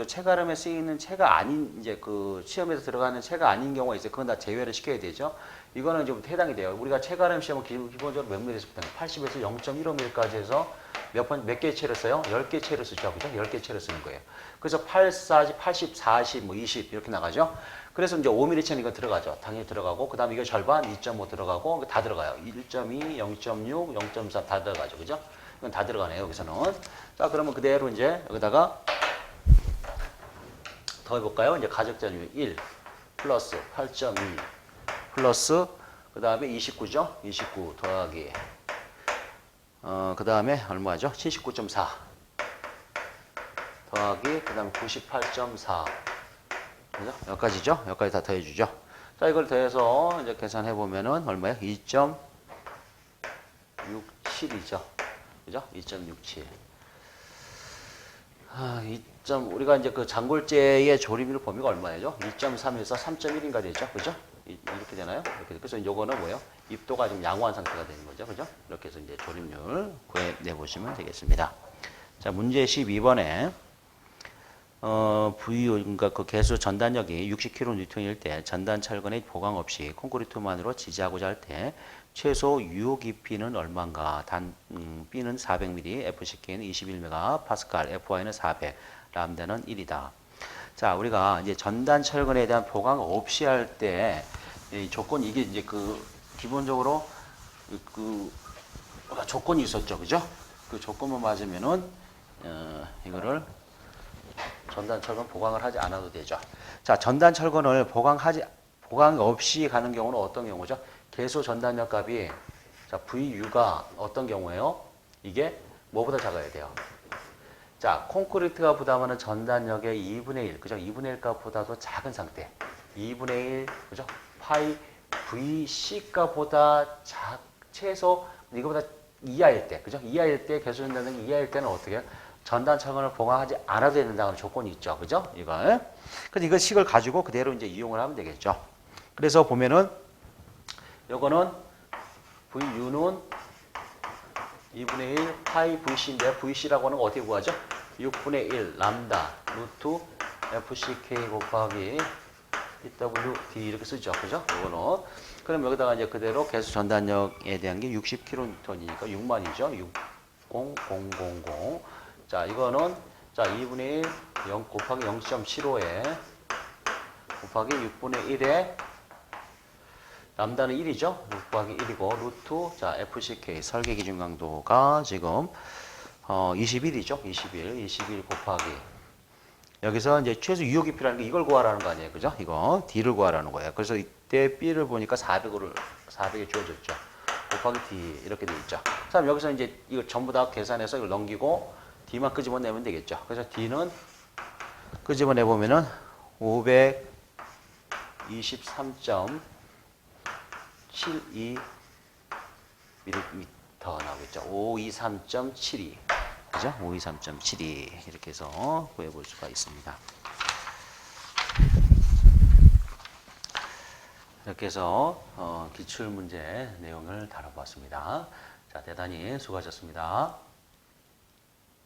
체가름에 쓰이는 체가 아닌 이제 그 시험에서 들어가는 체가 아닌 경우가 있어요. 그건 다 제외를 시켜야 되죠. 이거는 좀 해당이 돼요. 우리가 체가름 시험은 기본적으로 몇 밀에서 80에서 0.15mm까지 해서 몇 개 채를 써요? 10개 채를 쓰죠. 그죠? 10개 채를 쓰는 거예요. 그래서 8, 40, 80, 40, 뭐 20 이렇게 나가죠. 그래서 이제 5mm 채는 이거 들어가죠. 당연히 들어가고, 그 다음에 이거 절반 2.5 들어가고, 다 들어가요. 1.2, 0.6, 0.4 다 들어가죠. 그죠? 이건 다 들어가네요. 여기서는. 자, 그러면 그대로 이제 여기다가 더 해볼까요? 이제 가적자율 1 플러스 8.2 플러스 그 다음에 29죠? 29 더하기 그 다음에 얼마죠? 79.4 더하기 그 다음에 98.4 그죠? 여기까지죠? 여기까지 다 더해주죠? 자, 이걸 더해서 이제 계산해 보면은 얼마예요? 2.67이죠. 그죠? 2.67. 우리가 이제 그 장골제의 조림률 범위가 얼마죠? 2.3에서 3.1인가 되죠? 그죠? 이렇게 되나요? 이렇게. 그래서 요거는 뭐예요? 입도가 좀 양호한 상태가 되는 거죠. 그죠? 이렇게 해서 이제 조림률 구해내보시면 되겠습니다. 자, 문제 12번에, 그러니까 그 개수 전단력이 60kN일 때 전단 철근의 보강 없이 콘크리트만으로 지지하고자 할 때 최소 유효 깊이는 얼마인가? B는 400mm, FCK는 21MPa, FY는 400, 람다는 1이다. 자, 우리가 이제 전단 철근에 대한 보강 없이 할 때 이 조건이 이게 이제 기본적으로 조건이 있었죠. 그죠? 그 조건만 맞으면은 이거를 전단 철근 보강을 하지 않아도 되죠. 자, 전단 철근을 보강 없이 가는 경우는 어떤 경우죠? 개수 전단력 값이 자, VU가 어떤 경우에요? 이게 뭐보다 작아야 돼요. 자, 콘크리트가 부담하는 전단력의 2분의 1, 그죠? 2분의 1 값보다도 작은 상태. 2분의 1, 그죠? 파이 VC 값보다 최소 이거보다 이하일 때, 그죠? 이하일 때 개수 전단력 이하일 때는 어떻게 해요? 전단 철근을 보강하지 않아도 된다는 조건이 있죠. 그죠? 이걸. 그래서 이거 식을 가지고 그대로 이제 이용을 하면 되겠죠. 그래서 보면은 요거는 VU는 2분의 1 파이 VC인데 VC라고 하는 거 어떻게 구하죠? 6분의 1 람다 루트 FCK 곱하기 PWD 이렇게 쓰죠. 그죠? 요거는. 그럼 여기다가 이제 그대로 개수 전단력에 대한 게 60kN이니까 6만이죠. 60000. 자, 이거는 자, 2분의 1 0 곱하기 0.75에 곱하기 6분의 1에 람다는 1이죠. 6 곱하기 1이고 루트 자, FCK 설계 기준 강도가 지금 21이죠. 21 곱하기 여기서 이제 최소 유효 깊이라는 게 이걸 구하라는 거 아니에요. 그죠? 이거 D를 구하라는 거예요. 그래서 이때 B를 보니까 400이 주어졌죠. 곱하기 D 이렇게 돼 있죠. 그다음 여기서 이제 이거 전부 다 계산해서 이걸 넘기고 D만 끄집어내면 되겠죠. 그래서 D는 끄집어내 보면은 523.72 밀리미터 나오겠죠. 523.72. 그죠? 523.72 이렇게 해서 구해볼 수가 있습니다. 이렇게 해서 기출문제 내용을 다뤄보았습니다. 자, 대단히 수고하셨습니다.